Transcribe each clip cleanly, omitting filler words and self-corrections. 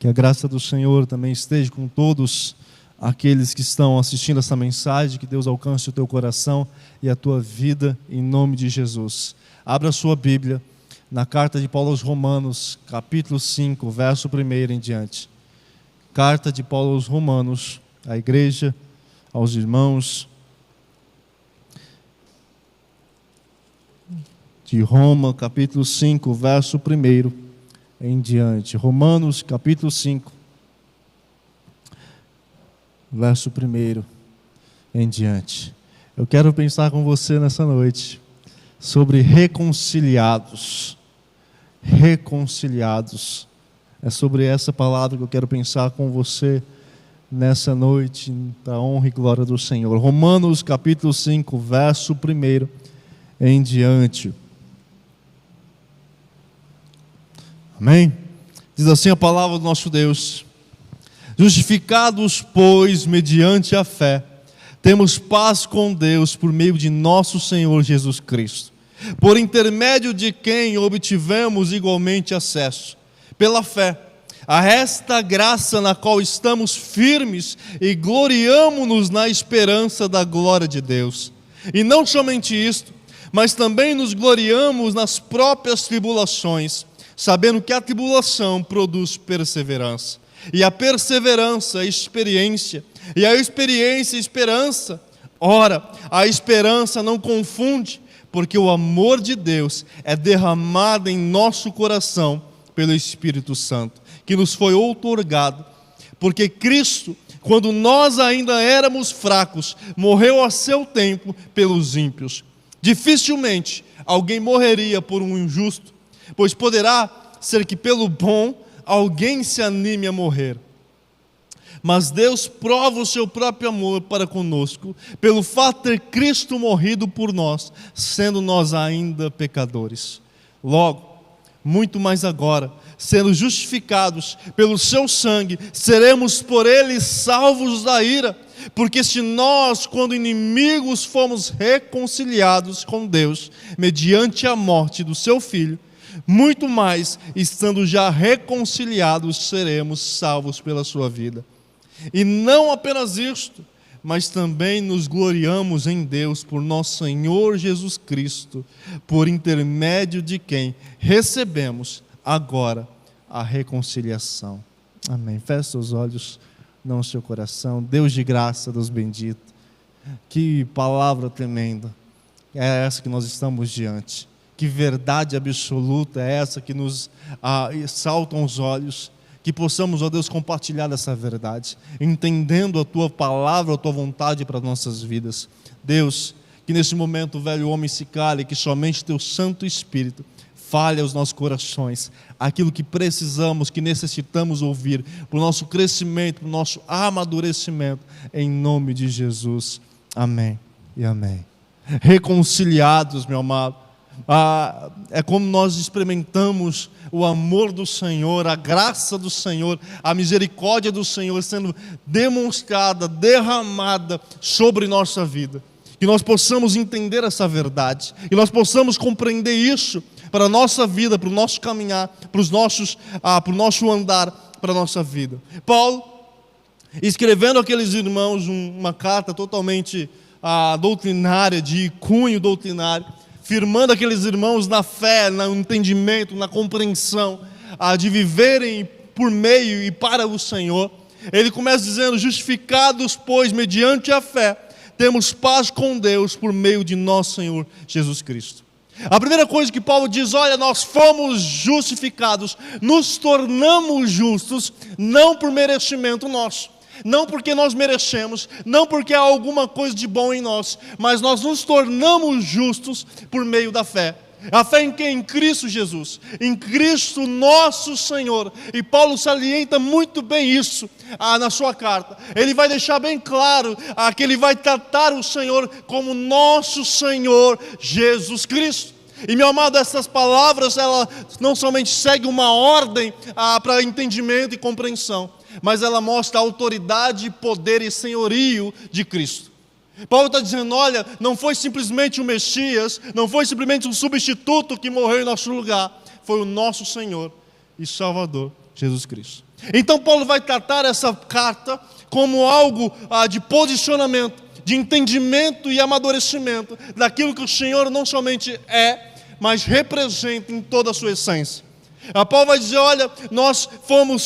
Que a graça do Senhor também esteja com todos aqueles que estão assistindo essa mensagem, que Deus alcance o teu coração e a tua vida, em nome de Jesus. Abra a sua Bíblia na carta de Paulo aos Romanos, capítulo 5, verso 1 em diante. Carta de Paulo aos Romanos, à igreja, aos irmãos de Roma, capítulo 5, verso 1 em diante. Romanos, capítulo 5, verso 1 em diante. Eu quero pensar com você nessa noite sobre reconciliados. Reconciliados. É sobre essa palavra que eu quero pensar com você nessa noite, da honra e glória do Senhor. Romanos capítulo 5, verso 1 em diante. Amém? Diz assim a palavra do nosso Deus: justificados, pois, mediante a fé, temos paz com Deus por meio de nosso Senhor Jesus Cristo, por intermédio de quem obtivemos igualmente acesso, pela fé, a esta graça na qual estamos firmes e gloriamo-nos na esperança da glória de Deus. E não somente isto, mas também nos gloriamos nas próprias tribulações, sabendo que a tribulação produz perseverança, e a perseverança, experiência, e a experiência, esperança. Ora, a esperança não confunde, porque o amor de Deus é derramado em nosso coração pelo Espírito Santo, que nos foi outorgado. Porque Cristo, quando nós ainda éramos fracos, morreu a seu tempo pelos ímpios. Dificilmente alguém morreria por um injusto, pois poderá ser que pelo bom alguém se anime a morrer. Mas Deus prova o seu próprio amor para conosco, pelo fato de ter Cristo morrido por nós, sendo nós ainda pecadores. Logo, muito mais agora, sendo justificados pelo seu sangue, seremos por ele salvos da ira. Porque se nós, quando inimigos, fomos reconciliados com Deus, mediante a morte do seu Filho, muito mais, estando já reconciliados, seremos salvos pela sua vida. E não apenas isto, mas também nos gloriamos em Deus por nosso Senhor Jesus Cristo, por intermédio de quem recebemos agora a reconciliação. Amém. Feche seus olhos, não o seu coração. Deus de graça, Deus bendito. Que palavra tremenda é essa que nós estamos diante. Que verdade absoluta é essa que nos saltam os olhos. Que possamos, ó Deus, compartilhar essa verdade, entendendo a Tua palavra, a Tua vontade para as nossas vidas. Deus, que nesse momento o velho homem se cale, que somente Teu Santo Espírito fale aos nossos corações aquilo que precisamos, que necessitamos ouvir, para o nosso crescimento, para o nosso amadurecimento, em nome de Jesus. Amém e amém. Reconciliados, meu amado. É como nós experimentamos o amor do Senhor, a graça do Senhor, a misericórdia do Senhor sendo demonstrada, derramada sobre nossa vida. Que nós possamos entender essa verdade, que nós possamos compreender isso para a nossa vida, para o nosso caminhar, para o nosso andar, para a nossa vida. Paulo, escrevendo àqueles irmãos uma carta totalmente doutrinária, de cunho doutrinário, firmando aqueles irmãos na fé, no entendimento, na compreensão, de viverem por meio e para o Senhor. Ele começa dizendo: justificados, pois, mediante a fé, temos paz com Deus por meio de nosso Senhor Jesus Cristo. A primeira coisa que Paulo diz: olha, nós fomos justificados, nos tornamos justos, não por merecimento nosso, não porque nós merecemos, não porque há alguma coisa de bom em nós, mas nós nos tornamos justos por meio da fé. A fé em quem? Em Cristo Jesus, em Cristo nosso Senhor. E Paulo salienta muito bem isso na sua carta. Ele vai deixar bem claro que ele vai tratar o Senhor como nosso Senhor Jesus Cristo. E, meu amado, essas palavras, ela não somente segue uma ordem para entendimento e compreensão, mas ela mostra a autoridade, poder e senhorio de Cristo. Paulo está dizendo: olha, não foi simplesmente o Messias, não foi simplesmente um substituto que morreu em nosso lugar, foi o nosso Senhor e Salvador Jesus Cristo. Então Paulo vai tratar essa carta como algo de posicionamento, de entendimento e amadurecimento daquilo que o Senhor não somente é, mas representa em toda a sua essência. Paulo vai dizer, olha, nós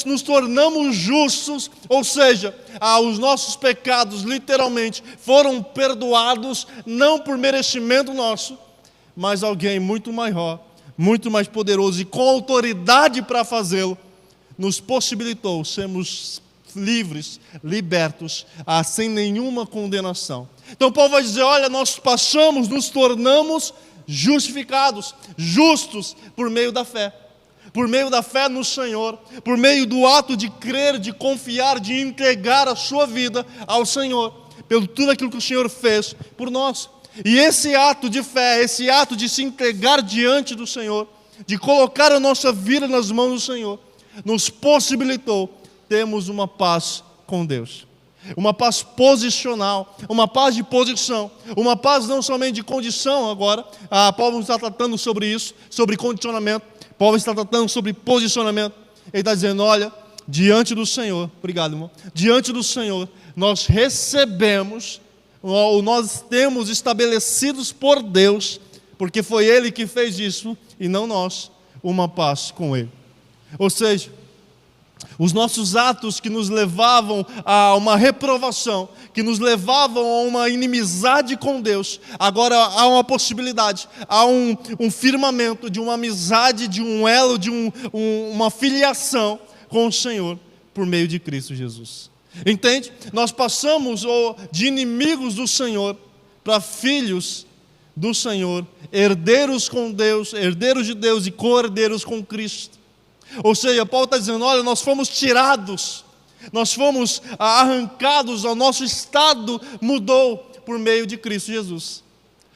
nos tornamos justos, ou seja, os nossos pecados literalmente foram perdoados, não por merecimento nosso, mas alguém muito maior, muito mais poderoso e com autoridade para fazê-lo, nos possibilitou sermos livres, libertos, sem nenhuma condenação. Então Paulo vai dizer, olha, nós nos tornamos justificados, justos por meio da fé. Por meio da fé no Senhor, por meio do ato de crer, de confiar, de entregar a sua vida ao Senhor, pelo tudo aquilo que o Senhor fez por nós. E esse ato de fé, esse ato de se entregar diante do Senhor, de colocar a nossa vida nas mãos do Senhor, nos possibilitou termos uma paz com Deus. Uma paz posicional, uma paz de posição, uma paz não somente de condição agora. Paulo está tratando sobre isso, sobre condicionamento. Paulo está tratando sobre posicionamento. Ele está dizendo, olha, diante do Senhor, obrigado, irmão, diante do Senhor, nós recebemos, ou nós temos estabelecidos por Deus, porque foi Ele que fez isso, e não nós, uma paz com Ele. Ou seja, os nossos atos que nos levavam a uma reprovação, que nos levavam a uma inimizade com Deus, agora há uma possibilidade, há um firmamento de uma amizade, de um elo, de uma filiação com o Senhor, por meio de Cristo Jesus. Entende? Nós passamos de inimigos do Senhor para filhos do Senhor, herdeiros com Deus, herdeiros de Deus e co-herdeiros com Cristo. Ou seja, Paulo está dizendo, olha, nós fomos tirados, nós fomos arrancados, o nosso estado mudou por meio de Cristo Jesus,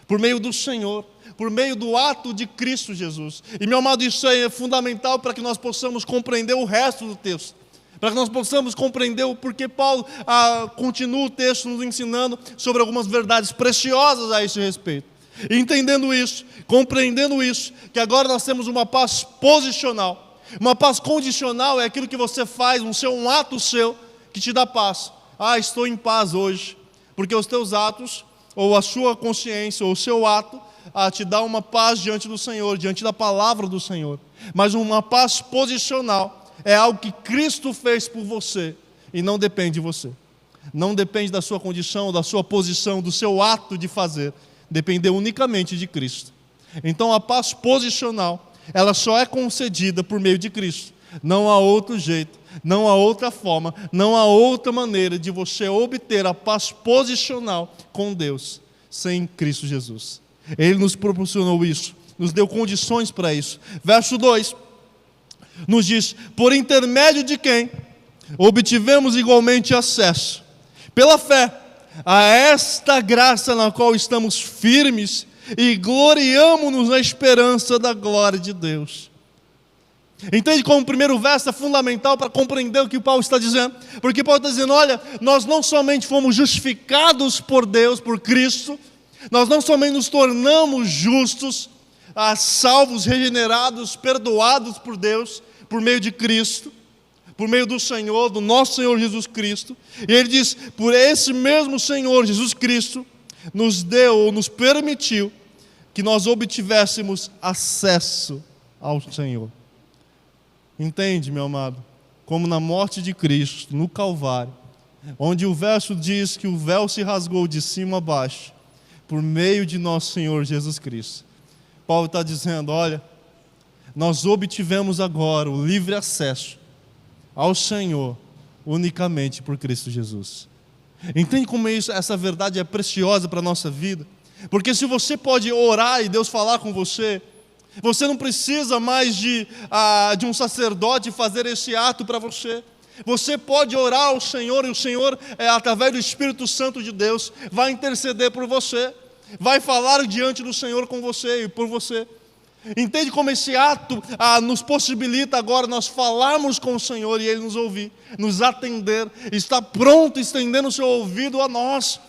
por meio do Senhor, por meio do ato de Cristo Jesus. E meu amado, isso é fundamental para que nós possamos compreender o resto do texto, para que nós possamos compreender o porquê Paulo continua o texto nos ensinando sobre algumas verdades preciosas a esse respeito. E entendendo isso, compreendendo isso, que agora nós temos uma paz posicional. Uma paz condicional é aquilo que você faz, um ato seu que te dá paz. Estou em paz hoje, porque os teus atos, ou a sua consciência, ou o seu ato, te dá uma paz diante do Senhor, diante da palavra do Senhor. Mas uma paz posicional é algo que Cristo fez por você e não depende de você. Não depende da sua condição, da sua posição, do seu ato de fazer. Depende unicamente de Cristo. Então a paz posicional, ela só é concedida por meio de Cristo. Não há outro jeito, não há outra forma, não há outra maneira de você obter a paz posicional com Deus sem Cristo Jesus. Ele nos proporcionou isso, nos deu condições para isso. Verso 2 nos diz, por intermédio de quem obtivemos igualmente acesso, pela fé, a esta graça na qual estamos firmes e gloriamo-nos na esperança da glória de Deus. Entende como o primeiro verso é fundamental para compreender o que Paulo está dizendo? Porque Paulo está dizendo, olha, nós não somente fomos justificados por Deus, por Cristo, nós não somente nos tornamos justos, salvos, regenerados, perdoados por Deus, por meio de Cristo, por meio do Senhor, do nosso Senhor Jesus Cristo. E ele diz, por esse mesmo Senhor Jesus Cristo, nos deu ou nos permitiu que nós obtivéssemos acesso ao Senhor. Entende, meu amado? Como na morte de Cristo, no Calvário, onde o verso diz que o véu se rasgou de cima a baixo, por meio de nosso Senhor Jesus Cristo. Paulo está dizendo, olha, nós obtivemos agora o livre acesso ao Senhor unicamente por Cristo Jesus. Entende como essa verdade é preciosa para a nossa vida? Porque se você pode orar e Deus falar com você, você não precisa mais de um sacerdote fazer esse ato para você. Você pode orar ao Senhor e o Senhor, através do Espírito Santo de Deus, vai interceder por você, vai falar diante do Senhor com você e por você. Entende como esse ato nos possibilita agora nós falarmos com o Senhor e Ele nos ouvir, nos atender, está pronto estendendo o seu ouvido a nós,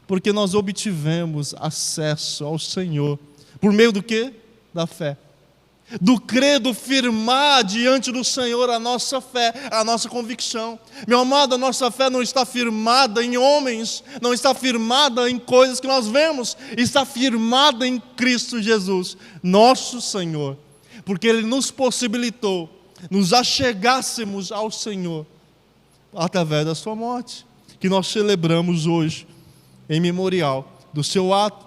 porque nós obtivemos acesso ao Senhor, por meio do quê? Da fé. do crer, do firmar diante do Senhor a nossa fé, a nossa convicção. Meu amado, a nossa fé não está firmada em homens, não está firmada em coisas que nós vemos, está firmada em Cristo Jesus, nosso Senhor, porque Ele nos possibilitou, nos achegássemos ao Senhor, através da sua morte, que nós celebramos hoje, em memorial do seu ato.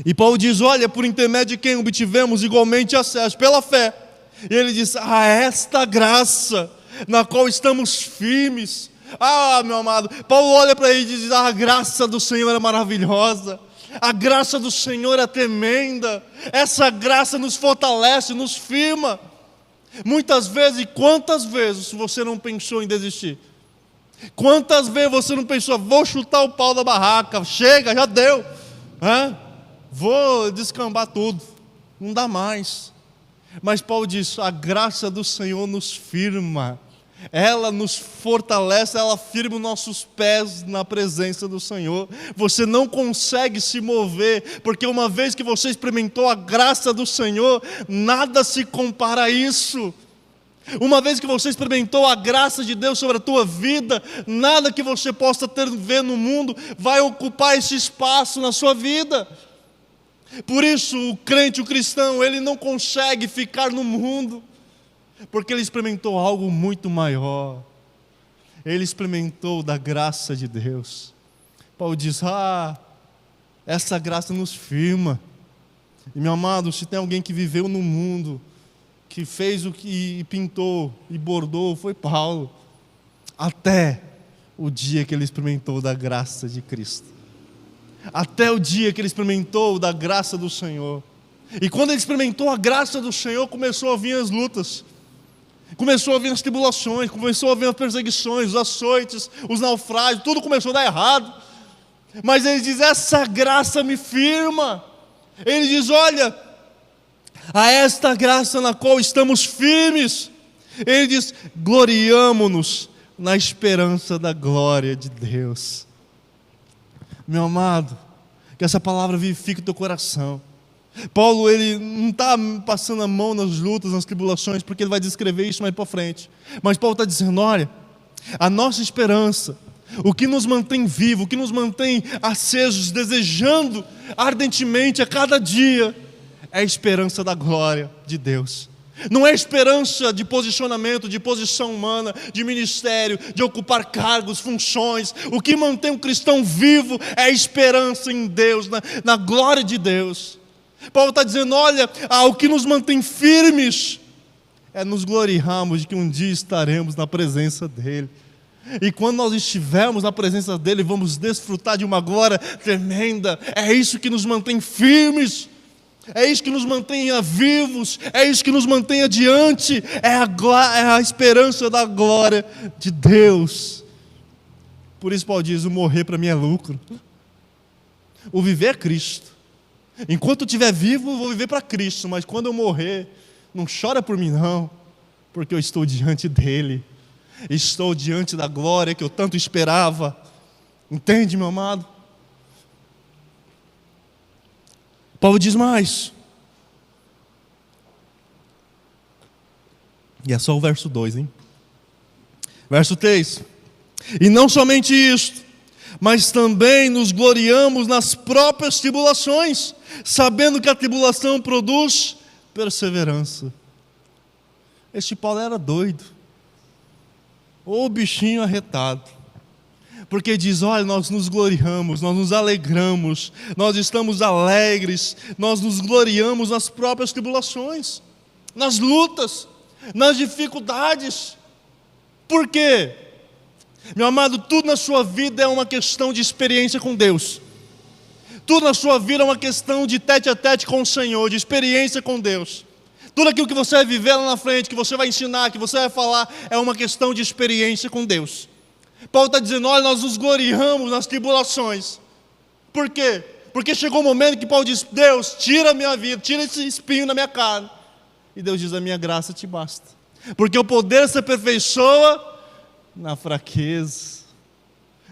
E Paulo diz, olha, por intermédio de quem obtivemos igualmente acesso, pela fé. E ele diz, esta graça, na qual estamos firmes. Meu amado, Paulo olha para ele e diz, a graça do Senhor é maravilhosa. A graça do Senhor é tremenda. Essa graça nos fortalece, nos firma. Muitas vezes, e quantas vezes você não pensou em desistir? Quantas vezes você não pensou, vou chutar o pau da barraca, chega, já deu, vou descambar tudo, não dá mais. Mas Paulo diz, a graça do Senhor nos firma, ela nos fortalece, ela firma os nossos pés na presença do Senhor. Você não consegue se mover, porque uma vez que você experimentou a graça do Senhor, nada se compara a isso. Uma vez que você experimentou a graça de Deus sobre a tua vida, nada que você possa ver no mundo vai ocupar esse espaço na sua vida. Por isso o crente, o cristão, ele não consegue ficar no mundo, porque ele experimentou algo muito maior. Ele experimentou da graça de Deus. Paulo diz, essa graça nos firma. E meu amado, se tem alguém que viveu no mundo, que fez o que pintou e bordou, foi Paulo, até o dia que ele experimentou da graça de Cristo, até o dia que ele experimentou da graça do Senhor. E quando ele experimentou a graça do Senhor, começou a vir as lutas, começou a vir as tribulações, começou a vir as perseguições, os açoites, os naufrágios, tudo começou a dar errado. Mas ele diz, essa graça me firma. Ele diz, olha, a esta graça na qual estamos firmes. Ele diz, gloriamo-nos na esperança da glória de Deus. Meu amado, que essa palavra vivifique o teu coração. Paulo, ele não está passando a mão nas lutas, nas tribulações, porque ele vai descrever isso mais para frente. Mas Paulo está dizendo, olha, a nossa esperança, o que nos mantém vivo, o que nos mantém acesos, desejando ardentemente a cada dia, é a esperança da glória de Deus. Não é esperança de posicionamento, de posição humana, de ministério, de ocupar cargos, funções. O que mantém um cristão vivo é a esperança em Deus, na glória de Deus. Paulo está dizendo, olha, o que nos mantém firmes é nos gloriarmos de que um dia estaremos na presença dEle. E quando nós estivermos na presença dEle, vamos desfrutar de uma glória tremenda. É isso que nos mantém firmes. É isso que nos mantenha vivos, é isso que nos mantenha adiante, é a esperança da glória de Deus. Por isso Paulo diz, o morrer para mim é lucro, o viver é Cristo. Enquanto eu estiver vivo, eu vou viver para Cristo, mas quando eu morrer, não chora por mim não, porque eu estou diante dEle, estou diante da glória que eu tanto esperava. Entende, meu amado? Paulo diz mais, e é só o verso 2, hein? Verso 3, e não somente isto, mas também nos gloriamos nas próprias tribulações, sabendo que a tribulação produz perseverança. Este Paulo era doido, ou bichinho arretado, porque diz, olha, nós nos gloriamos, nós nos alegramos, nós estamos alegres, nós nos gloriamos nas próprias tribulações, nas lutas, nas dificuldades. Por quê? Meu amado, tudo na sua vida é uma questão de experiência com Deus. Tudo na sua vida é uma questão de tete a tete com o Senhor, de experiência com Deus. Tudo aquilo que você vai viver lá na frente, que você vai ensinar, que você vai falar, é uma questão de experiência com Deus. Paulo está dizendo, olha, nós nos gloriamos nas tribulações. Por quê? Porque chegou um momento que Paulo diz, Deus, tira a minha vida, tira esse espinho na minha carne. E Deus diz, a minha graça te basta. Porque o poder se aperfeiçoa na fraqueza.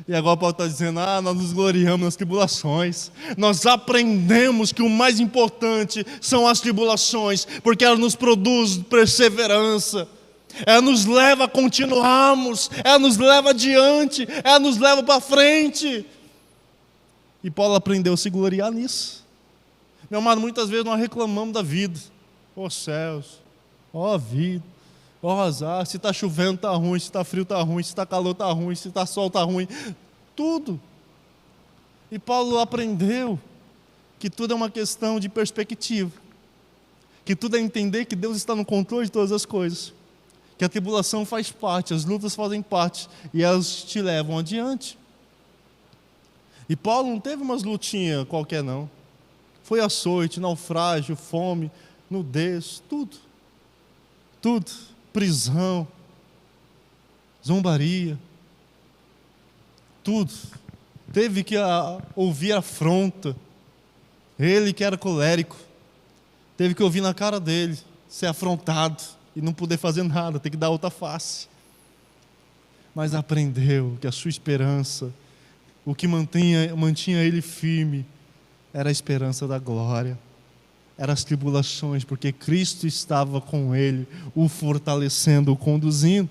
E agora Paulo está dizendo, nós nos gloriamos nas tribulações. Nós aprendemos que o mais importante são as tribulações, porque elas nos produzem perseverança. Ela nos leva a continuarmos, ela nos leva adiante, ela nos leva para frente. E Paulo aprendeu a se gloriar nisso. Meu amado, muitas vezes nós reclamamos da vida. Céus, vida, azar, se está chovendo está ruim, se está frio está ruim, se está calor está ruim, se está sol está ruim, tudo. E Paulo aprendeu que tudo é uma questão de perspectiva, que tudo é entender que Deus está no controle de todas as coisas, que a tribulação faz parte, as lutas fazem parte, e elas te levam adiante. E Paulo não teve umas lutinhas qualquer não, foi açoite, naufrágio, fome, nudez, tudo, prisão, zombaria, tudo, teve que ouvir afronta, ele que era colérico, teve que ouvir na cara dele, ser afrontado, e não poder fazer nada, ter que dar outra face, mas aprendeu que a sua esperança, o que mantinha ele firme, era a esperança da glória, eram as tribulações, porque Cristo estava com ele, o fortalecendo, o conduzindo.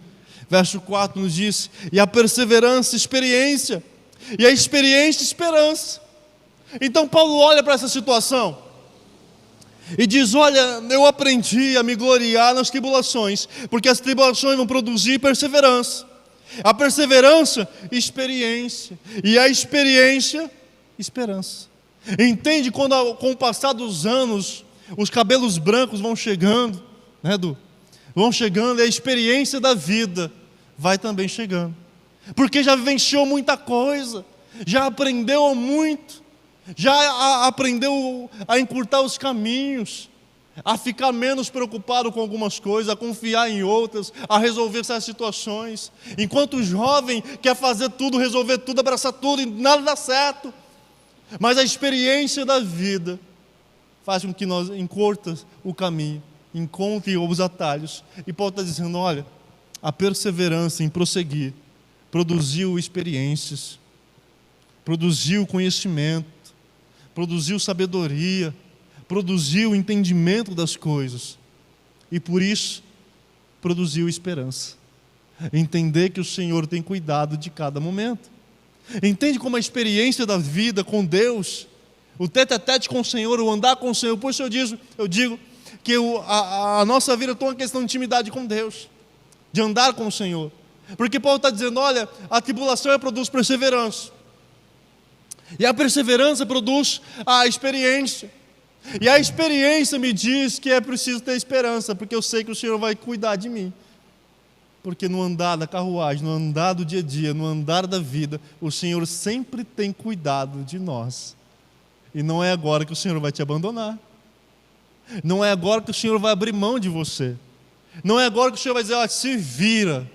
Verso 4 nos diz, e a perseverança, experiência, e a experiência, esperança. Então Paulo olha para essa situação, e diz, olha, eu aprendi a me gloriar nas tribulações, porque as tribulações vão produzir perseverança. A perseverança, experiência, e a experiência, esperança. Entende quando com o passar dos anos os cabelos brancos vão chegando, né, vão chegando, e a experiência da vida vai também chegando, porque já vivenciou muita coisa, já aprendeu muito, já aprendeu a encurtar os caminhos, a ficar menos preocupado com algumas coisas, a confiar em outras, a resolver essas situações. Enquanto o jovem quer fazer tudo, resolver tudo, abraçar tudo, e nada dá certo. Mas a experiência da vida faz com que nós encurta o caminho, encontre os atalhos. E Paulo está dizendo, olha, a perseverança em prosseguir produziu experiências, produziu conhecimento, produziu sabedoria, produziu entendimento das coisas. E por isso, produziu esperança. Entender que o Senhor tem cuidado de cada momento. Entende como a experiência da vida com Deus, o tete-a-tete com o Senhor, o andar com o Senhor. Por isso eu digo que a nossa vida é uma questão de intimidade com Deus, de andar com o Senhor. Porque Paulo está dizendo, olha, a tribulação produz perseverança, e a perseverança produz a experiência, e a experiência me diz que é preciso ter esperança, porque eu sei que o Senhor vai cuidar de mim. Porque no andar da carruagem, no andar do dia a dia, no andar da vida, o Senhor sempre tem cuidado de nós. E não é agora que o Senhor vai te abandonar. Não é agora que o Senhor vai abrir mão de você. Não é agora que o Senhor vai dizer, se vira.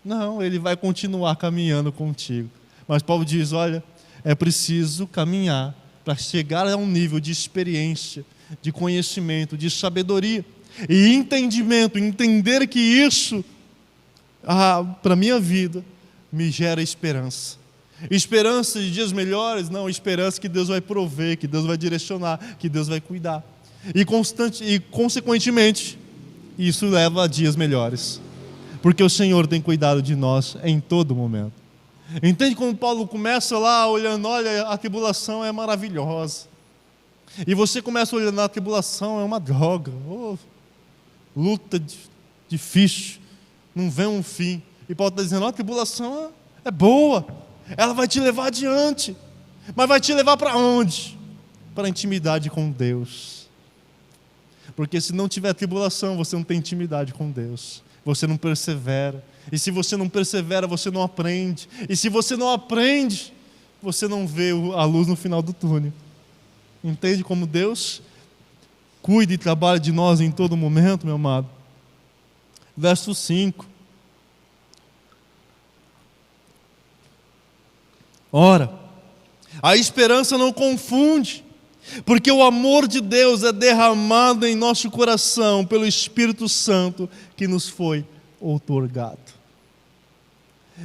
Não, Ele vai continuar caminhando contigo. Mas Paulo diz, olha, é preciso caminhar para chegar a um nível de experiência, de conhecimento, de sabedoria e entendimento, entender que isso para a minha vida me gera esperança. Esperança de dias melhores? Não, esperança que Deus vai prover, que Deus vai direcionar, que Deus vai cuidar. E consequentemente, isso leva a dias melhores, porque o Senhor tem cuidado de nós em todo momento. Entende como Paulo começa lá olhando, olha, a tribulação é maravilhosa. E você começa olhando, a tribulação é uma droga, luta difícil, não vê um fim. E Paulo está dizendo, a tribulação é boa, ela vai te levar adiante. Mas vai te levar para onde? Para a intimidade com Deus. Porque se não tiver tribulação, você não tem intimidade com Deus, você não persevera. E se você não persevera, você não aprende. E se você não aprende, você não vê a luz no final do túnel. Entende como Deus cuida e trabalha de nós em todo momento, meu amado? Verso 5. Ora, a esperança não confunde, porque o amor de Deus é derramado em nosso coração pelo Espírito Santo que nos foi outorgado.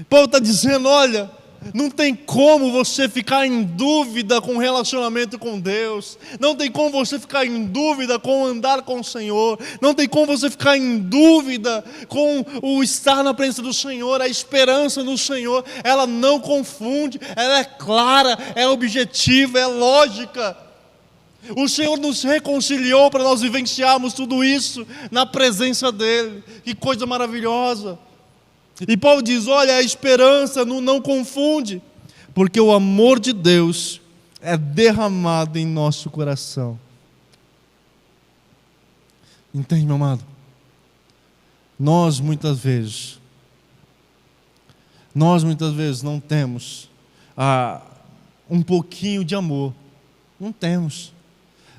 Paulo está dizendo, olha, Não tem como você ficar em dúvida com o relacionamento com Deus. Não tem como você ficar em dúvida com o andar com o Senhor. Não tem como você ficar em dúvida com o estar na presença do Senhor. A esperança no Senhor, ela não confunde. Ela é clara, é objetiva, é lógica. O Senhor nos reconciliou para nós vivenciarmos tudo isso na presença dEle. Que coisa maravilhosa. E Paulo diz, olha, a esperança não confunde, porque o amor de Deus é derramado em nosso coração. Entende, meu amado? Nós muitas vezes não temos um pouquinho de amor. Não temos.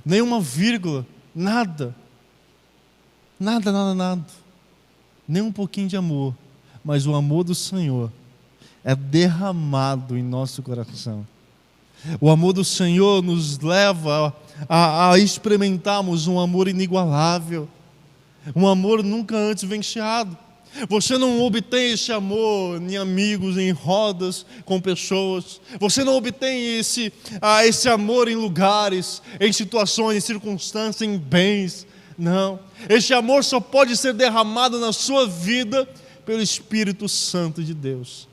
Nem uma vírgula, nada. Nada. Nem um pouquinho de amor. Mas o amor do Senhor é derramado em nosso coração. O amor do Senhor nos leva a experimentarmos um amor inigualável, um amor nunca antes vivenciado. Você não obtém esse amor em amigos, em rodas com pessoas. Você não obtém esse amor em lugares, em situações, em circunstâncias, em bens. Não. Esse amor só pode ser derramado na sua vida pelo Espírito Santo de Deus,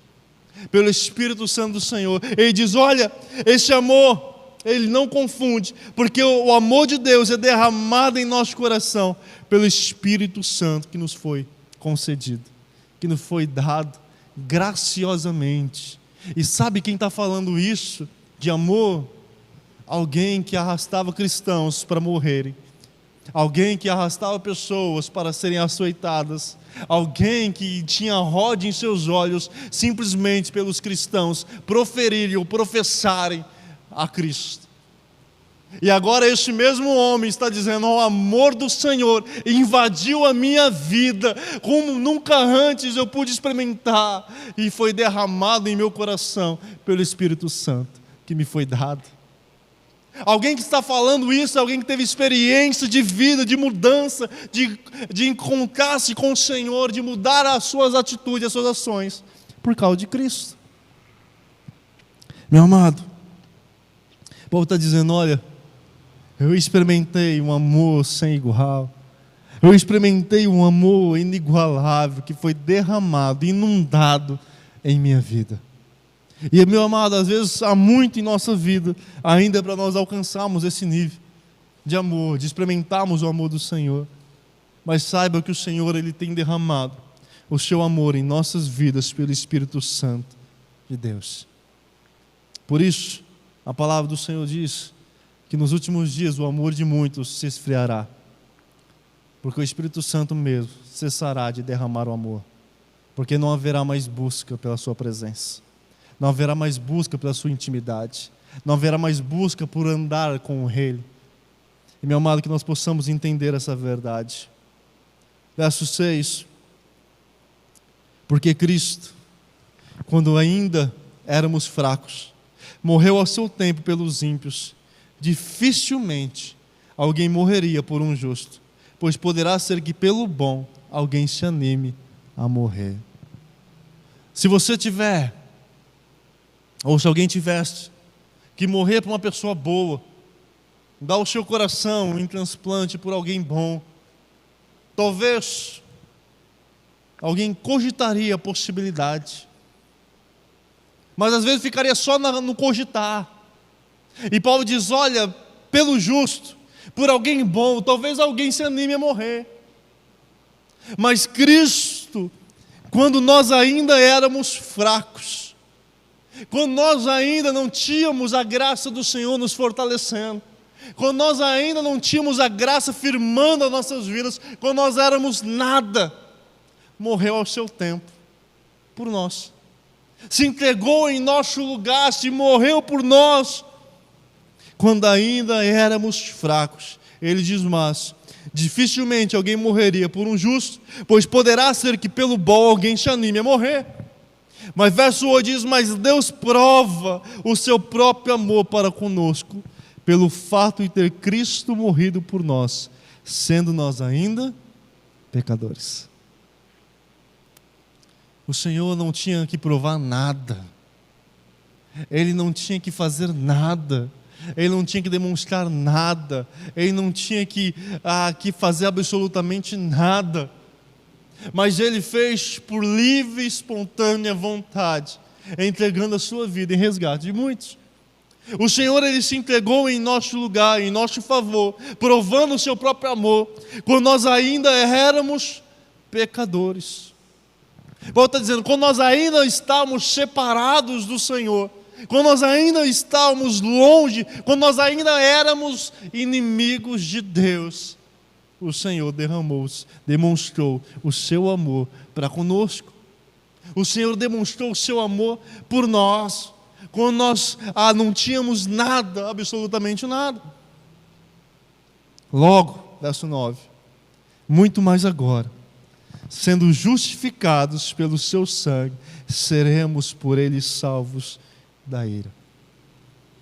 pelo Espírito Santo do Senhor. Ele diz, olha, esse amor, ele não confunde, porque o amor de Deus é derramado em nosso coração pelo Espírito Santo que nos foi concedido, que nos foi dado graciosamente. E sabe quem está falando isso de amor? Alguém que arrastava cristãos para morrerem, alguém que arrastava pessoas para serem açoitadas, alguém que tinha ródia em seus olhos simplesmente pelos cristãos proferirem ou professarem a Cristo. E agora este mesmo homem está dizendo, o amor do Senhor invadiu a minha vida como nunca antes eu pude experimentar, e foi derramado em meu coração pelo Espírito Santo que me foi dado. Alguém que está falando isso, alguém que teve experiência de vida, de mudança, de encontrar-se com o Senhor, de mudar as suas atitudes, as suas ações, por causa de Cristo. Meu amado, Paulo está dizendo, olha, eu experimentei um amor sem igual, eu experimentei um amor inigualável que foi derramado, inundado em minha vida. E, meu amado, às vezes há muito em nossa vida ainda para nós alcançarmos esse nível de amor, de experimentarmos o amor do Senhor. Mas saiba que o Senhor, Ele tem derramado o seu amor em nossas vidas pelo Espírito Santo de Deus. Por isso, a palavra do Senhor diz que nos últimos dias o amor de muitos se esfriará, porque o Espírito Santo mesmo cessará de derramar o amor, porque não haverá mais busca pela sua presença. Não haverá mais busca pela sua intimidade. Não haverá mais busca por andar com Ele. E, meu amado, que nós possamos entender essa verdade. Verso 6. Porque Cristo, quando ainda éramos fracos, morreu ao seu tempo pelos ímpios. Dificilmente alguém morreria por um justo, pois poderá ser que pelo bom alguém se anime a morrer. Se você tiver, ou se alguém tivesse que morrer por uma pessoa boa, dar o seu coração em transplante por alguém bom, talvez alguém cogitaria a possibilidade, mas às vezes ficaria só no cogitar. E Paulo diz, olha, pelo justo, por alguém bom, talvez alguém se anime a morrer. Mas Cristo, quando nós ainda éramos fracos, quando nós ainda não tínhamos a graça do Senhor nos fortalecendo, quando nós ainda não tínhamos a graça firmando as nossas vidas, quando nós éramos nada, morreu ao seu tempo por nós, se entregou em nosso lugar, se morreu por nós, quando ainda éramos fracos. Ele diz, mas dificilmente alguém morreria por um justo, pois poderá ser que pelo bom alguém se anime a morrer. Mas verso 8 diz, mas Deus prova o seu próprio amor para conosco, pelo fato de ter Cristo morrido por nós, sendo nós ainda pecadores. O Senhor não tinha que provar nada. Ele não tinha que fazer nada, ele não tinha que demonstrar nada, ele não tinha que fazer absolutamente nada, mas ele fez por livre e espontânea vontade, entregando a sua vida em resgate de muitos. O Senhor, ele se entregou em nosso lugar, em nosso favor, provando o seu próprio amor, quando nós ainda éramos pecadores. Paulo está dizendo, quando nós ainda estávamos separados do Senhor, quando nós ainda estávamos longe, quando nós ainda éramos inimigos de Deus, o Senhor demonstrou o seu amor para conosco. O Senhor demonstrou o seu amor por nós, quando nós não tínhamos nada, absolutamente nada. Logo, verso 9, muito mais agora, sendo justificados pelo seu sangue, seremos por ele salvos da ira.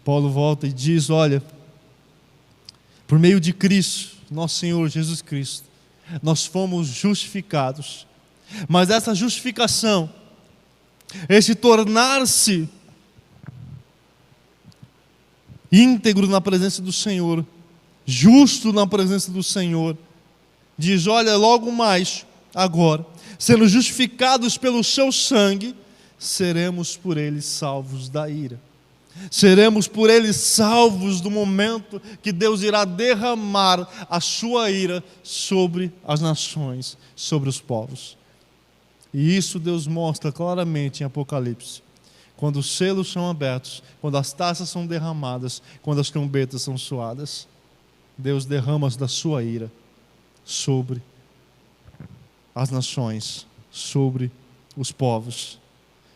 Paulo volta e diz, olha, por meio de Cristo, nosso Senhor Jesus Cristo, nós fomos justificados, mas essa justificação, esse tornar-se íntegro na presença do Senhor, justo na presença do Senhor, diz, olha, logo mais, agora, sendo justificados pelo seu sangue, seremos por ele salvos da ira. Seremos por ele salvos do momento que Deus irá derramar a sua ira sobre as nações, sobre os povos. E isso Deus mostra claramente em Apocalipse. Quando os selos são abertos, quando as taças são derramadas, quando as trombetas são soadas, Deus derrama da sua ira sobre as nações, sobre os povos.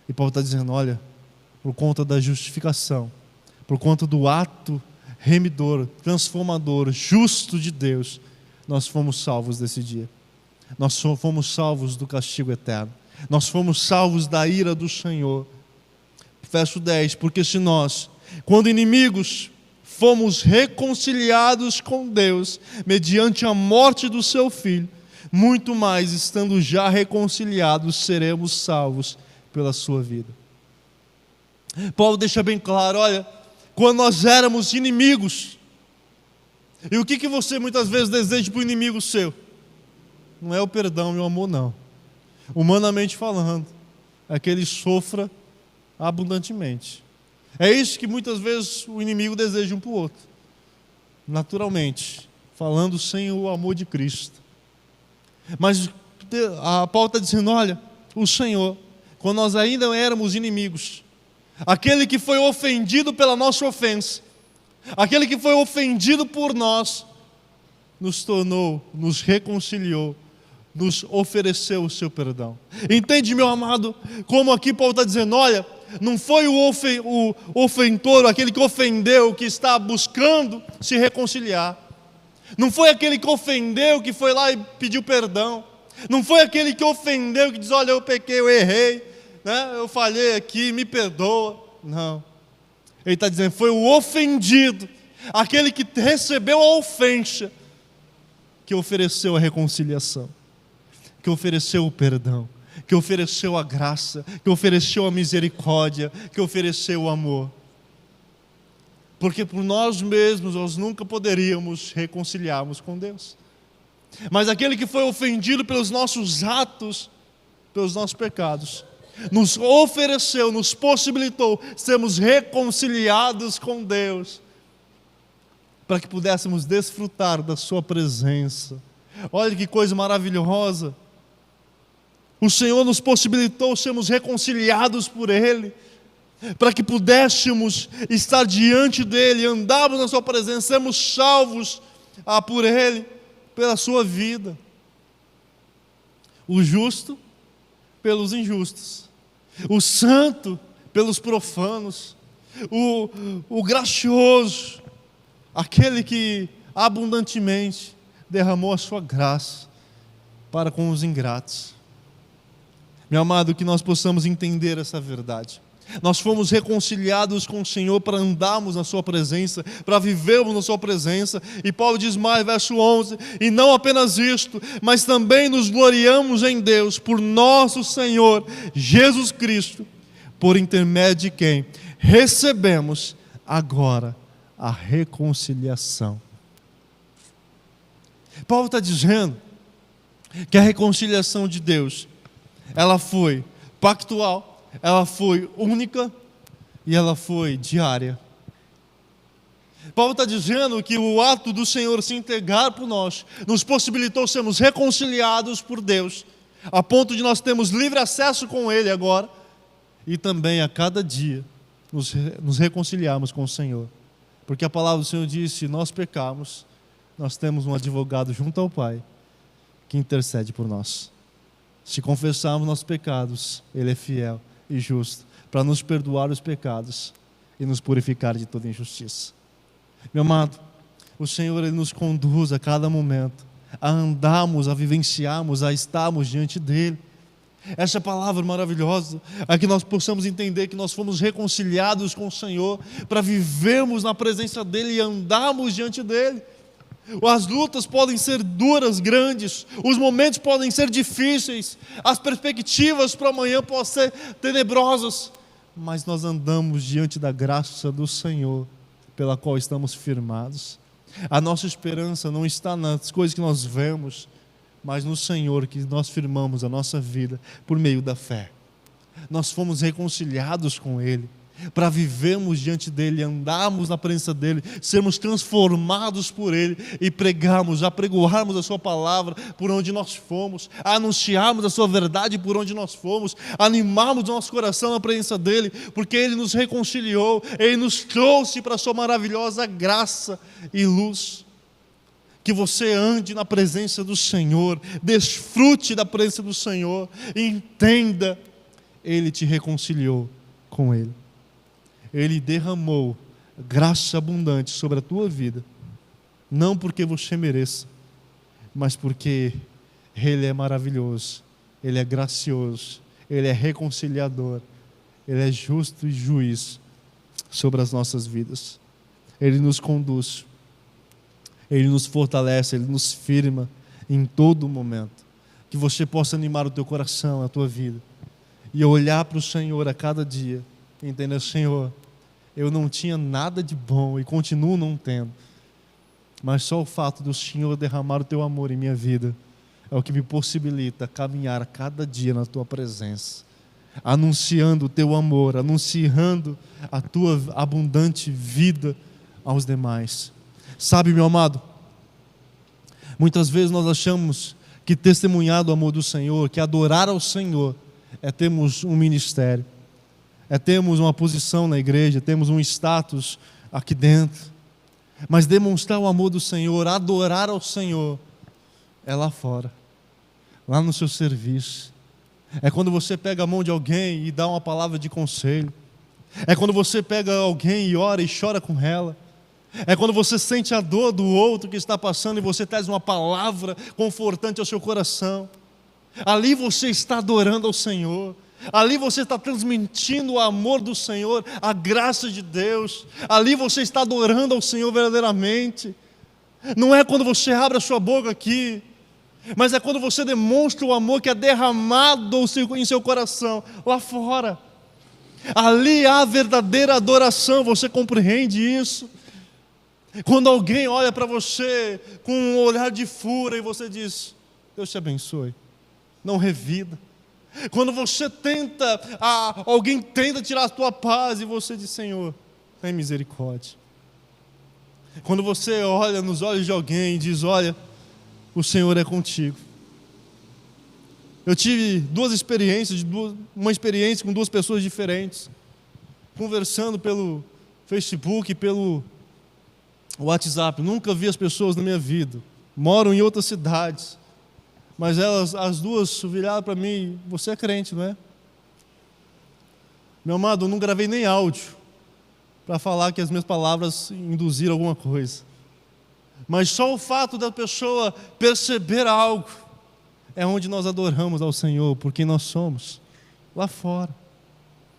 E Paulo está dizendo, olha, por conta da justificação, por conta do ato remidor, transformador, justo de Deus, nós fomos salvos desse dia. Nós fomos salvos do castigo eterno. Nós fomos salvos da ira do Senhor. Verso 10, porque se nós, quando inimigos, fomos reconciliados com Deus, mediante a morte do seu Filho, muito mais, estando já reconciliados, seremos salvos pela sua vida. Paulo deixa bem claro, olha, quando nós éramos inimigos, e o que você muitas vezes deseja para o inimigo seu? Não é o perdão e o amor, não. Humanamente falando, é que ele sofra abundantemente. É isso que muitas vezes o inimigo deseja um para o outro, naturalmente, falando sem o amor de Cristo. Mas Paulo está dizendo, olha, o Senhor, quando nós ainda éramos inimigos, aquele que foi ofendido pela nossa ofensa, aquele que foi ofendido por nós, nos tornou, nos reconciliou, nos ofereceu o seu perdão. Entende, meu amado, como aqui Paulo está dizendo, olha, não foi o ofensor, aquele que ofendeu, que está buscando se reconciliar. Não foi aquele que ofendeu, que foi lá e pediu perdão. Não foi aquele que ofendeu, que diz, olha, eu pequei, eu errei, né? Eu falhei aqui, me perdoa. Não. Ele está dizendo, foi o ofendido, aquele que recebeu a ofensa, que ofereceu a reconciliação, que ofereceu o perdão, que ofereceu a graça, que ofereceu a misericórdia, que ofereceu o amor. Porque por nós mesmos nós nunca poderíamos reconciliarmos com Deus. Mas aquele que foi ofendido pelos nossos atos, pelos nossos pecados, nos ofereceu, nos possibilitou sermos reconciliados com Deus, para que pudéssemos desfrutar da sua presença. Olha que coisa maravilhosa. O Senhor nos possibilitou sermos reconciliados por Ele, para que pudéssemos estar diante dEle, andarmos na sua presença, sermos salvos por Ele, pela sua vida. O justo pelos injustos, o santo pelos profanos, o gracioso, aquele que abundantemente derramou a sua graça para com os ingratos. Meu amado, que nós possamos entender essa verdade. Nós fomos reconciliados com o Senhor para andarmos na sua presença, para vivermos na sua presença. E Paulo diz mais, verso 11, e não apenas isto, mas também nos gloriamos em Deus, por nosso Senhor Jesus Cristo, por intermédio de quem recebemos agora a reconciliação. Paulo está dizendo que a reconciliação de Deus, ela foi pactual, ela foi única e ela foi diária. Paulo está dizendo que o ato do Senhor se entregar por nós nos possibilitou sermos reconciliados por Deus, a ponto de nós termos livre acesso com Ele agora, e também a cada dia nos reconciliarmos com o Senhor. Porque a palavra do Senhor diz: se nós pecarmos, nós temos um advogado junto ao Pai que intercede por nós. Se confessarmos nossos pecados, Ele é fiel e justo para nos perdoar os pecados e nos purificar de toda injustiça. Meu amado, o Senhor, Ele nos conduz a cada momento a andarmos, a vivenciarmos, a estarmos diante dEle. Essa palavra maravilhosa, a que nós possamos entender que nós fomos reconciliados com o Senhor para vivermos na presença dEle e andarmos diante dEle. As lutas podem ser duras, grandes, os momentos podem ser difíceis, as perspectivas para amanhã podem ser tenebrosas, mas nós andamos diante da graça do Senhor, pela qual estamos firmados. A nossa esperança não está nas coisas que nós vemos, mas no Senhor que nós firmamos a nossa vida por meio da fé. Nós fomos reconciliados com Ele, para vivermos diante dEle, andarmos na presença dEle, sermos transformados por Ele e apregoarmos a Sua palavra por onde nós fomos, anunciarmos a Sua verdade por onde nós fomos, animarmos o nosso coração na presença dEle, porque Ele nos reconciliou, Ele nos trouxe para a Sua maravilhosa graça e luz. Que você ande na presença do Senhor, desfrute da presença do Senhor, entenda, Ele te reconciliou com Ele. Ele derramou graça abundante sobre a tua vida, não porque você mereça, mas porque Ele é maravilhoso, Ele é gracioso, Ele é reconciliador, Ele é justo e juiz sobre as nossas vidas. Ele nos conduz, Ele nos fortalece, Ele nos firma em todo momento. Que você possa animar o teu coração, a tua vida, e olhar para o Senhor a cada dia, e entender: Senhor, eu não tinha nada de bom e continuo não tendo, mas só o fato do Senhor derramar o teu amor em minha vida é o que me possibilita caminhar a cada dia na tua presença, anunciando o teu amor, anunciando a tua abundante vida aos demais. Sabe, meu amado, muitas vezes nós achamos que testemunhar do amor do Senhor, que adorar ao Senhor, é termos um ministério, é termos uma posição na igreja, termos um status aqui dentro. Mas demonstrar o amor do Senhor, adorar ao Senhor, é lá fora, lá no seu serviço. É quando você pega a mão de alguém e dá uma palavra de conselho. É quando você pega alguém e ora e chora com ela. É quando você sente a dor do outro que está passando e você traz uma palavra confortante ao seu coração. Ali você está adorando ao Senhor. Ali você está transmitindo o amor do Senhor, a graça de Deus. Ali você está adorando ao Senhor verdadeiramente. Não é quando você abre a sua boca aqui, mas é quando você demonstra o amor que é derramado em seu coração lá fora. Ali há a verdadeira adoração, você compreende isso? Quando alguém olha para você com um olhar de fúria e você diz: Deus te abençoe, não revida. Quando você alguém tenta tirar a tua paz e você diz: Senhor, tem misericórdia. Quando você olha nos olhos de alguém e diz: olha, o Senhor é contigo. Eu tive duas experiências, uma experiência com duas pessoas diferentes, conversando pelo Facebook e pelo WhatsApp. Nunca vi as pessoas na minha vida, moram em outras cidades, mas as duas viraram para mim: você é crente, não é? Meu amado, eu não gravei nem áudio para falar que as minhas palavras induziram alguma coisa, mas só o fato da pessoa perceber algo é onde nós adoramos ao Senhor, porque nós somos lá fora,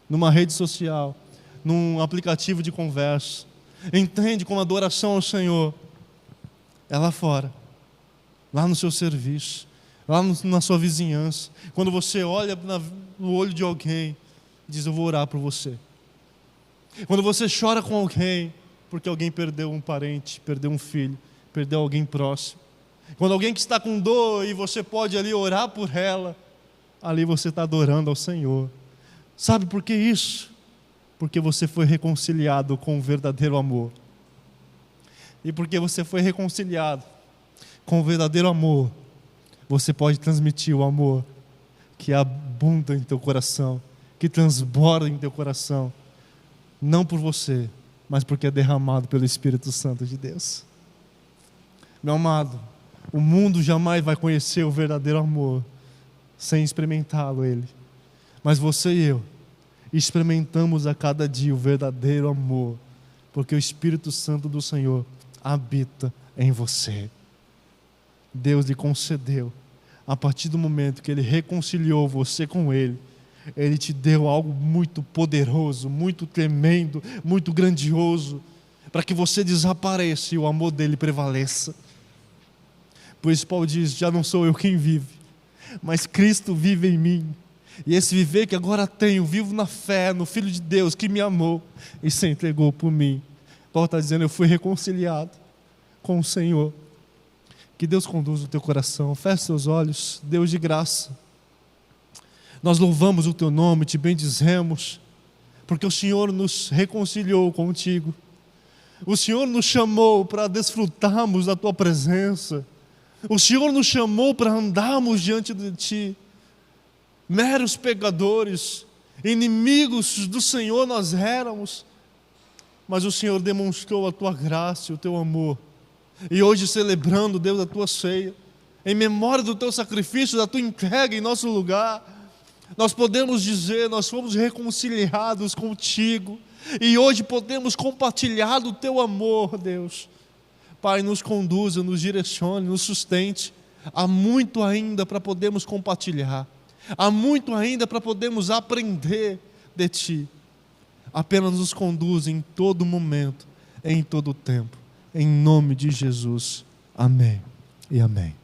numa rede social, num aplicativo de conversa. Entende como a adoração ao Senhor é lá fora, lá no seu serviço, lá na sua vizinhança. Quando você olha no olho de alguém, diz: eu vou orar por você. Quando você chora com alguém, porque alguém perdeu um parente, perdeu um filho, perdeu alguém próximo. Quando alguém que está com dor e você pode ali orar por ela, ali você está adorando ao Senhor. Sabe por que isso? Porque você foi reconciliado com o verdadeiro amor. E porque você foi reconciliado com o verdadeiro amor, você pode transmitir o amor que abunda em teu coração, que transborda em teu coração, não por você, mas porque é derramado pelo Espírito Santo de Deus. Meu amado, o mundo jamais vai conhecer o verdadeiro amor sem experimentá-lo ele. Mas você e eu experimentamos a cada dia o verdadeiro amor, porque o Espírito Santo do Senhor habita em você. Deus lhe concedeu, a partir do momento que Ele reconciliou você com Ele, Ele te deu algo muito poderoso, muito tremendo, muito grandioso, para que você desapareça e o amor dEle prevaleça. Por isso Paulo diz: já não sou eu quem vive, mas Cristo vive em mim. E esse viver que agora tenho, vivo na fé, no Filho de Deus que me amou e se entregou por mim. Paulo está dizendo: eu fui reconciliado com o Senhor. Que Deus conduza o teu coração. Feche seus olhos. Deus de graça, nós louvamos o teu nome, te bendizemos, porque o Senhor nos reconciliou contigo. O Senhor nos chamou para desfrutarmos da tua presença. O Senhor nos chamou para andarmos diante de ti. Meros pecadores, inimigos do Senhor nós éramos, mas o Senhor demonstrou a tua graça e o teu amor. E hoje, celebrando, Deus, a tua ceia, em memória do teu sacrifício, da tua entrega em nosso lugar, nós podemos dizer: nós fomos reconciliados contigo, e hoje podemos compartilhar do teu amor, Deus. Pai, nos conduza, nos direcione, nos sustente. Há muito ainda para podermos compartilhar, há muito ainda para podermos aprender de ti. Apenas nos conduz em todo momento, em todo tempo. Em nome de Jesus. Amém e amém.